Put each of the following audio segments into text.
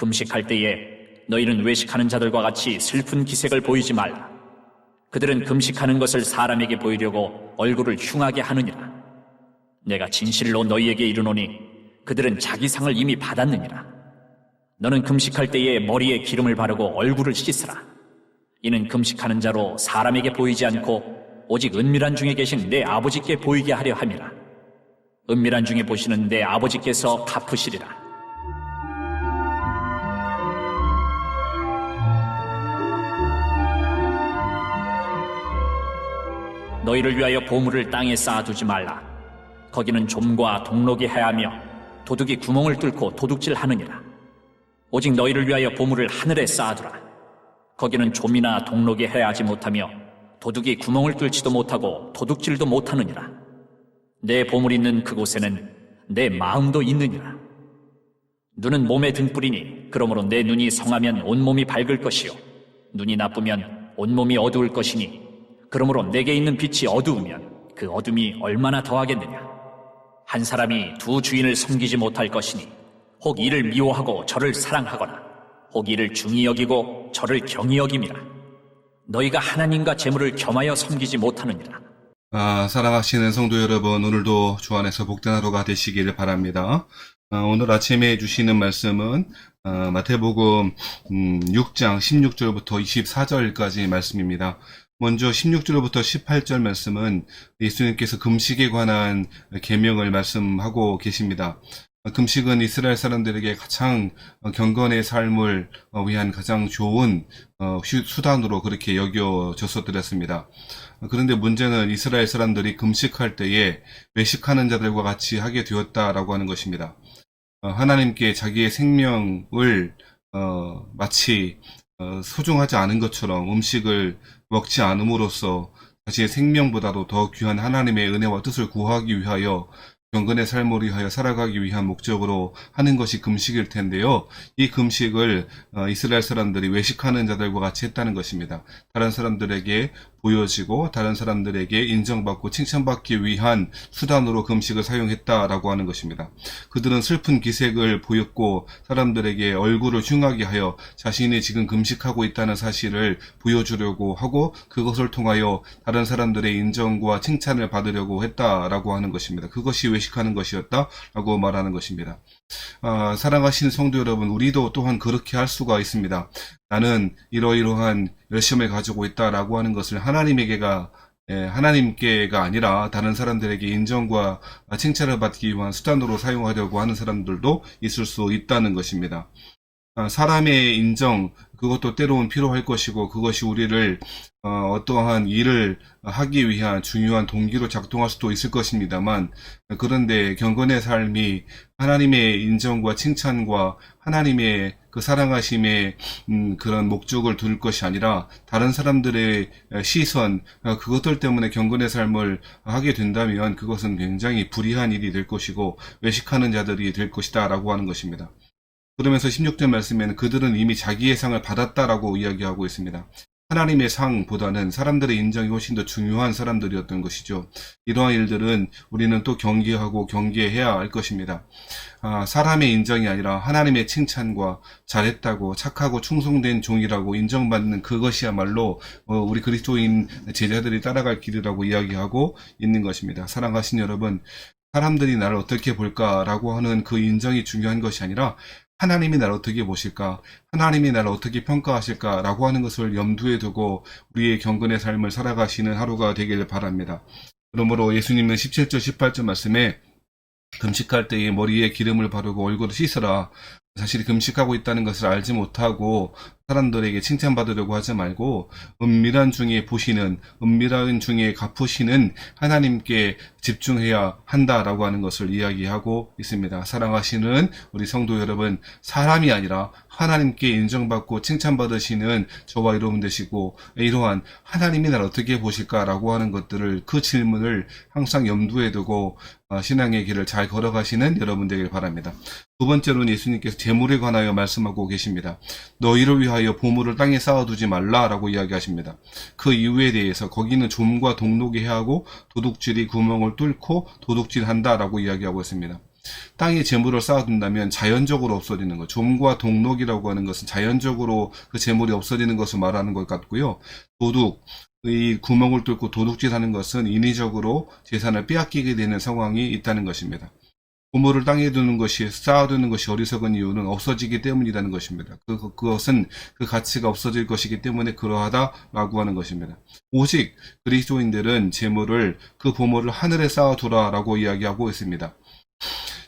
금식할 때에 너희는 외식하는 자들과 같이 슬픈 기색을 보이지 말라. 그들은 금식하는 것을 사람에게 보이려고 얼굴을 흉하게 하느니라. 내가 진실로 너희에게 이르노니 그들은 자기 상을 이미 받았느니라. 너는 금식할 때에 머리에 기름을 바르고 얼굴을 씻으라. 이는 금식하는 자로 사람에게 보이지 않고 오직 은밀한 중에 계신 내 아버지께 보이게 하려 함이라. 은밀한 중에 보시는 내 아버지께서 갚으시리라. 너희를 위하여 보물을 땅에 쌓아두지 말라. 거기는 좀과 동록이 해하며 도둑이 구멍을 뚫고 도둑질하느니라. 오직 너희를 위하여 보물을 하늘에 쌓아두라. 거기는 좀이나 동록이 해하지 못하며 도둑이 구멍을 뚫지도 못하고 도둑질도 못하느니라. 내 보물 있는 그곳에는 내 마음도 있느니라. 눈은 몸의 등불이니 그러므로 내 눈이 성하면 온몸이 밝을 것이요 눈이 나쁘면 온몸이 어두울 것이니 그러므로 내게 있는 빛이 어두우면 그 어둠이 얼마나 더하겠느냐. 한 사람이 두 주인을 섬기지 못할 것이니 혹 이를 미워하고 저를 사랑하거나 혹 이를 중히 여기고 저를 경히 여김이라. 너희가 하나님과 재물을 겸하여 섬기지 못하느니라. 사랑하시는 성도 여러분, 오늘도 주 안에서 복된 하루가 되시기를 바랍니다. 오늘 아침에 주시는 말씀은 마태복음 6장 16절부터 24절까지 말씀입니다. 먼저 16절부터 18절 말씀은 예수님께서 금식에 관한 계명을 말씀하고 계십니다. 금식은 이스라엘 사람들에게 가장 경건의 삶을 위한 가장 좋은 수단으로 그렇게 여겨졌었더랬습니다. 그런데 문제는 이스라엘 사람들이 금식할 때에 외식하는 자들과 같이 하게 되었다라고 하는 것입니다. 하나님께 자기의 생명을 마치 소중하지 않은 것처럼 음식을 먹지 않음으로써 자신의 생명보다도 더 귀한 하나님의 은혜와 뜻을 구하기 위하여 경건의 삶을 위하여 살아가기 위한 목적으로 하는 것이 금식일 텐데요. 이 금식을 이스라엘 사람들이 외식하는 자들과 같이 했다는 것입니다. 다른 사람들에게 보여지고 다른 사람들에게 인정받고 칭찬받기 위한 수단으로 금식을 사용했다라고 하는 것입니다. 그들은 슬픈 기색을 보였고 사람들에게 얼굴을 흉하게 하여 자신이 지금 금식하고 있다는 사실을 보여주려고 하고 그것을 통하여 다른 사람들의 인정과 칭찬을 받으려고 했다라고 하는 것입니다. 그것이 외식하는 것이었다라고 말하는 것입니다. 사랑하시는 성도 여러분, 우리도 또한 그렇게 할 수가 있습니다. 나는 이러이러한 열심을 가지고 있다라고 하는 것을 하나님께가 아니라 다른 사람들에게 인정과 칭찬을 받기 위한 수단으로 사용하려고 하는 사람들도 있을 수 있다는 것입니다. 사람의 인정, 그것도 때로는 필요할 것이고 그것이 우리를 어떠한 일을 하기 위한 중요한 동기로 작동할 수도 있을 것입니다만, 그런데 경건의 삶이 하나님의 인정과 칭찬과 하나님의 그 사랑하심의 그런 목적을 둘 것이 아니라 다른 사람들의 시선, 그것들 때문에 경건의 삶을 하게 된다면 그것은 굉장히 불의한 일이 될 것이고 외식하는 자들이 될 것이다 라고 하는 것입니다. 그러면서 16절 말씀에는 그들은 이미 자기의 상을 받았다라고 이야기하고 있습니다. 하나님의 상보다는 사람들의 인정이 훨씬 더 중요한 사람들이었던 것이죠. 이러한 일들은 우리는 또 경계하고 경계해야 할 것입니다. 사람의 인정이 아니라 하나님의 칭찬과 잘했다고 착하고 충성된 종이라고 인정받는 그것이야말로 우리 그리스도인 제자들이 따라갈 길이라고 이야기하고 있는 것입니다. 사랑하신 여러분, 사람들이 나를 어떻게 볼까라고 하는 그 인정이 중요한 것이 아니라 하나님이 나를 어떻게 보실까? 하나님이 나를 어떻게 평가하실까? 라고 하는 것을 염두에 두고 우리의 경건의 삶을 살아가시는 하루가 되길 바랍니다. 그러므로 예수님은 17절, 18절 말씀에 금식할 때에 머리에 기름을 바르고 얼굴을 씻으라. 사실 금식하고 있다는 것을 알지 못하고 사람들에게 칭찬받으려고 하지 말고 은밀한 중에 보시는, 은밀한 중에 갚으시는 하나님께 집중해야 한다라고 하는 것을 이야기하고 있습니다. 사랑하시는 우리 성도 여러분, 사람이 아니라 하나님께 인정받고 칭찬받으시는 저와 여러분 되시고, 이러한 하나님이 나를 어떻게 보실까라고 하는 것들을, 그 질문을 항상 염두에 두고 신앙의 길을 잘 걸어가시는 여러분 되길 바랍니다. 두 번째로는 예수님께서 재물에 관하여 말씀하고 계십니다. 너희를 위하여 보물을 땅에 쌓아두지 말라라고 이야기하십니다. 그 이유에 대해서 거기는 좀과 동록이 해하고 도둑질이 구멍을 뚫고 도둑질한다라고 이야기하고 있습니다. 땅에 재물을 쌓아둔다면 자연적으로 없어지는 것. 좀과 동록이라고 하는 것은 자연적으로 그 재물이 없어지는 것을 말하는 것 같고요. 도둑, 이 구멍을 뚫고 도둑질하는 것은 인위적으로 재산을 빼앗기게 되는 상황이 있다는 것입니다. 보물을 땅에 두는 것이, 쌓아두는 것이 어리석은 이유는 없어지기 때문이라는 것입니다. 그것은 그 가치가 없어질 것이기 때문에 그러하다라고 하는 것입니다. 오직 그리스도인들은 재물을, 그 보물을 하늘에 쌓아두라라고 이야기하고 있습니다.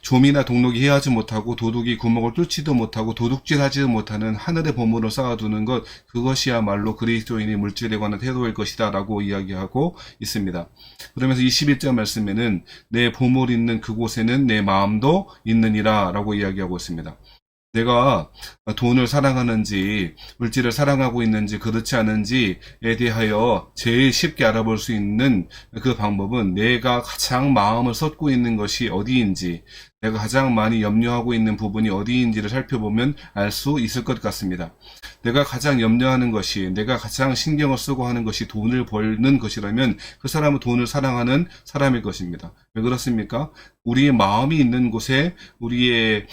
좀이나 동록이 해하지 못하고 도둑이 구멍을 뚫지도 못하고 도둑질하지도 못하는 하늘의 보물을 쌓아두는 것, 그것이야말로 그리스도인의 물질에 관한 태도일 것이다 라고 이야기하고 있습니다. 그러면서 21절 말씀에는 내 보물 있는 그곳에는 내 마음도 있느니라 라고 이야기하고 있습니다. 내가 돈을 사랑하는지 물질을 사랑하고 있는지 그렇지 않은지에 대하여 제일 쉽게 알아볼 수 있는 그 방법은 내가 가장 마음을 쏟고 있는 것이 어디인지, 내가 가장 많이 염려하고 있는 부분이 어디인지를 살펴보면 알 수 있을 것 같습니다. 내가 가장 염려하는 것이, 내가 가장 신경을 쓰고 하는 것이 돈을 벌는 것이라면 그 사람은 돈을 사랑하는 사람일 것입니다. 왜 그렇습니까? 우리의 마음이 있는 곳에 우리의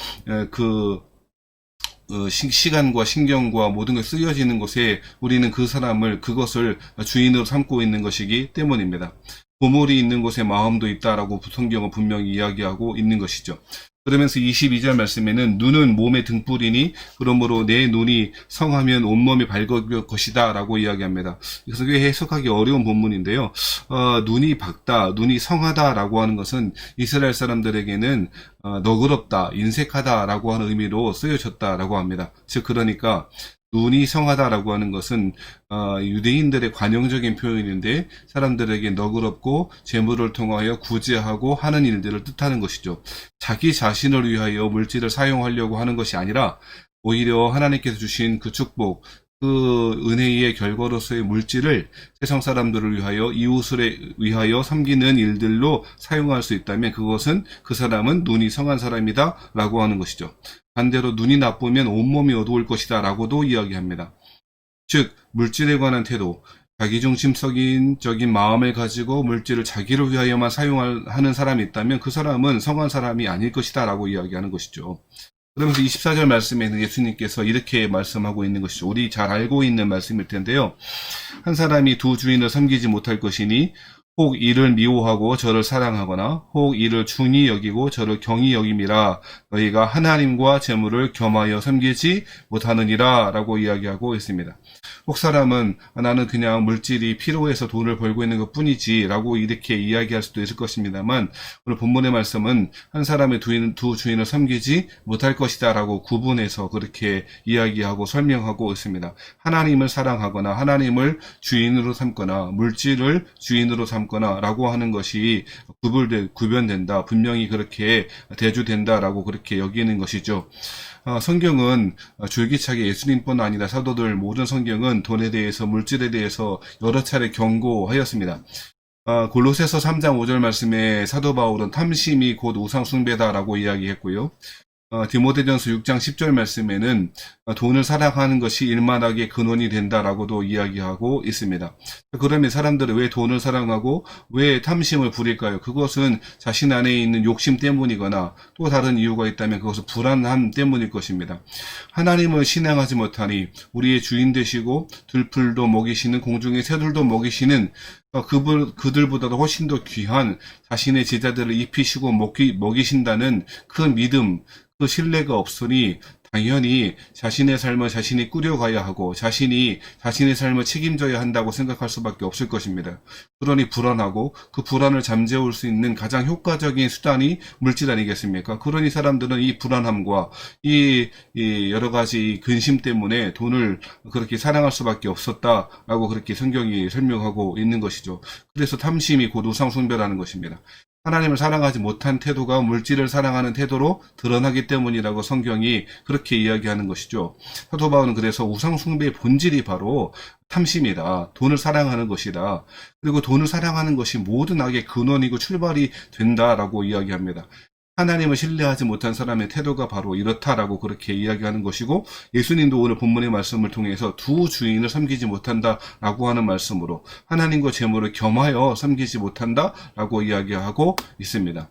시간과 신경과 모든 것이 쓰여지는 곳에 우리는 그 사람을, 그것을 주인으로 삼고 있는 것이기 때문입니다. 보물이 있는 곳에 마음도 있다라고 성경은 분명히 이야기하고 있는 것이죠. 그러면서 22절 말씀에는 눈은 몸의 등불이니 그러므로 내 눈이 성하면 온몸이 밝을 것이다 라고 이야기합니다. 그래서 꽤 해석하기 어려운 본문인데요. 눈이 밝다, 눈이 성하다 라고 하는 것은 이스라엘 사람들에게는 너그럽다, 인색하다 라고 하는 의미로 쓰여졌다 라고 합니다. 즉 그러니까 눈이 성하다라고 하는 것은 유대인들의 관용적인 표현인데 사람들에게 너그럽고 재물을 통하여 구제하고 하는 일들을 뜻하는 것이죠. 자기 자신을 위하여 물질을 사용하려고 하는 것이 아니라 오히려 하나님께서 주신 그 축복, 그 은혜의 결과로서의 물질을 세상 사람들을 위하여, 이웃을 위하여 섬기는 일들로 사용할 수 있다면 그것은 그 사람은 눈이 성한 사람이다 라고 하는 것이죠. 반대로 눈이 나쁘면 온몸이 어두울 것이다 라고도 이야기합니다. 즉 물질에 관한 태도, 자기중심적인 마음을 가지고 물질을 자기를 위하여만 사용하는 사람이 있다면 그 사람은 성한 사람이 아닐 것이다 라고 이야기하는 것이죠. 그러면서 24절 말씀에는 예수님께서 이렇게 말씀하고 있는 것이죠. 우리 잘 알고 있는 말씀일 텐데요. 한 사람이 두 주인을 섬기지 못할 것이니 혹 이를 미워하고 저를 사랑하거나 혹 이를 중히 여기고 저를 경히 여김이라. 너희가 하나님과 재물을 겸하여 섬기지 못하느니라 라고 이야기하고 있습니다. 혹 사람은 나는 그냥 물질이 필요해서 돈을 벌고 있는 것 뿐이지 라고 이렇게 이야기할 수도 있을 것입니다만, 오늘 본문의 말씀은 한 사람의 두 주인을 섬기지 못할 것이다 라고 구분해서 그렇게 이야기하고 설명하고 있습니다. 하나님을 사랑하거나 하나님을 주인으로 삼거나 물질을 주인으로 삼거나 라고 하는 것이 구별된다, 분명히 그렇게 대조된다 라고 그렇게 여기는 것이죠. 성경은 줄기차게 예수님뿐 아니라 사도들 모든 성경은 돈에 대해서, 물질에 대해서 여러 차례 경고하였습니다. 골로새서 3장 5절 말씀에 사도 바울은 탐심이 곧 우상 숭배다라고 이야기했고요. 디모데전서 6장 10절 말씀에는 돈을 사랑하는 것이 일만하게 근원이 된다라고도 이야기하고 있습니다. 그러면 사람들은 왜 돈을 사랑하고 왜 탐심을 부릴까요? 그것은 자신 안에 있는 욕심 때문이거나 또 다른 이유가 있다면 그것은 불안함 때문일 것입니다. 하나님을 신앙하지 못하니 우리의 주인 되시고 들풀도 먹이시는, 공중의 새들도 먹이시는 그들보다도 훨씬 더 귀한 자신의 제자들을 입히시고 먹이신다는 그 믿음, 그 신뢰가 없으니 당연히 자신의 삶을 자신이 꾸려가야 하고 자신이 자신의 삶을 책임져야 한다고 생각할 수밖에 없을 것입니다. 그러니 불안하고 그 불안을 잠재울 수 있는 가장 효과적인 수단이 물질 아니겠습니까? 그러니 사람들은 이 불안함과 이 여러 가지 근심 때문에 돈을 그렇게 사랑할 수밖에 없었다라고 그렇게 성경이 설명하고 있는 것이죠. 그래서 탐심이 곧 우상숭배라는 것입니다. 하나님을 사랑하지 못한 태도가 물질을 사랑하는 태도로 드러나기 때문이라고 성경이 그렇게 이야기하는 것이죠. 사도 바울은 그래서 우상숭배의 본질이 바로 탐심이다. 돈을 사랑하는 것이다. 그리고 돈을 사랑하는 것이 모든 악의 근원이고 출발이 된다라고 이야기합니다. 하나님을 신뢰하지 못한 사람의 태도가 바로 이렇다라고 그렇게 이야기하는 것이고, 예수님도 오늘 본문의 말씀을 통해서 두 주인을 섬기지 못한다라고 하는 말씀으로 하나님과 재물을 겸하여 섬기지 못한다라고 이야기하고 있습니다.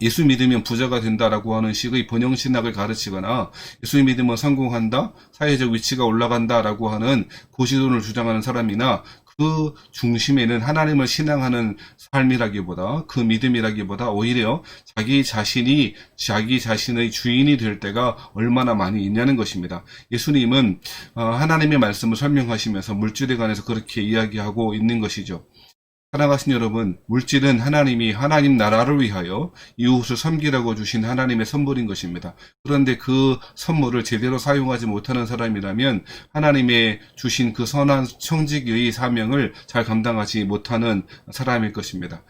예수 믿으면 부자가 된다라고 하는 식의 번영신학을 가르치거나 예수 믿으면 성공한다, 사회적 위치가 올라간다라고 하는 고시론을 주장하는 사람이나 그 중심에는 하나님을 신앙하는 삶이라기보다 그 믿음이라기보다 오히려 자기 자신의 주인이 될 때가 얼마나 많이 있냐는 것입니다. 예수님은 하나님의 말씀을 설명하시면서 물질에 관해서 그렇게 이야기하고 있는 것이죠. 사랑하신 여러분, 물질은 하나님이 하나님 나라를 위하여 이웃을 섬기라고 주신 하나님의 선물인 것입니다. 그런데 그 선물을 제대로 사용하지 못하는 사람이라면 하나님의 주신 그 선한 청지기의 사명을 잘 감당하지 못하는 사람일 것입니다.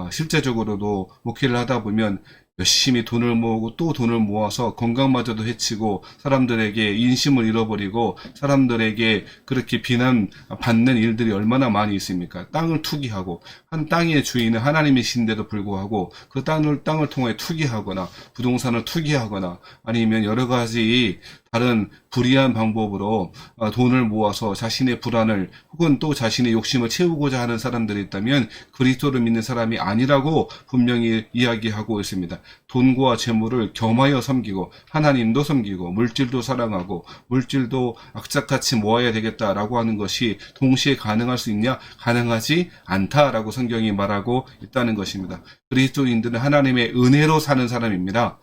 실제적으로도 목회를 하다 보면 열심히 돈을 모으고 또 돈을 모아서 건강마저도 해치고 사람들에게 인심을 잃어버리고 사람들에게 그렇게 비난받는 일들이 얼마나 많이 있습니까? 땅을 투기하고 한 땅의 주인은 하나님이신데도 불구하고 그 땅을 통해 투기하거나 부동산을 투기하거나 아니면 여러 가지 다른 불의한 방법으로 돈을 모아서 자신의 불안을 혹은 또 자신의 욕심을 채우고자 하는 사람들이 있다면 그리스도를 믿는 사람이 아니라고 분명히 이야기하고 있습니다. 돈과 재물을 겸하여 섬기고 하나님도 섬기고 물질도 사랑하고 물질도 악착같이 모아야 되겠다라고 하는 것이 동시에 가능할 수 있냐? 가능하지 않다라고 성경이 말하고 있다는 것입니다. 그리스도인들은 하나님의 은혜로 사는 사람입니다.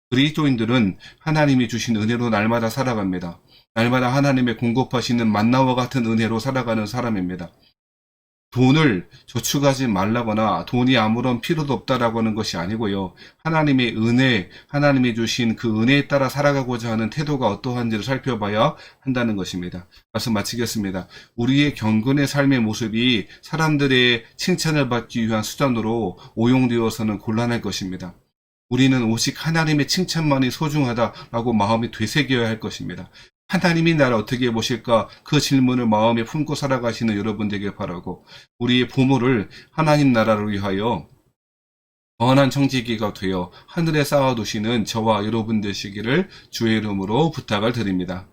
그리스도인들은 하나님이 주신 은혜로 날마다 살아갑니다. 날마다 하나님의 공급하시는 만나와 같은 은혜로 살아가는 사람입니다. 돈을 저축하지 말라거나 돈이 아무런 필요도 없다라고 하는 것이 아니고요. 하나님의 은혜, 하나님이 주신 그 은혜에 따라 살아가고자 하는 태도가 어떠한지를 살펴봐야 한다는 것입니다. 말씀 마치겠습니다. 우리의 경건의 삶의 모습이 사람들의 칭찬을 받기 위한 수단으로 오용되어서는 곤란할 것입니다. 우리는 오직 하나님의 칭찬만이 소중하다라고 마음이 되새겨야 할 것입니다. 하나님이 나를 어떻게 보실까? 그 질문을 마음에 품고 살아가시는 여러분 되길 바라고 우리의 보물을 하나님 나라를 위하여 선한 청지기가 되어 하늘에 쌓아두시는 저와 여러분 되시기를 주의 이름으로 부탁을 드립니다.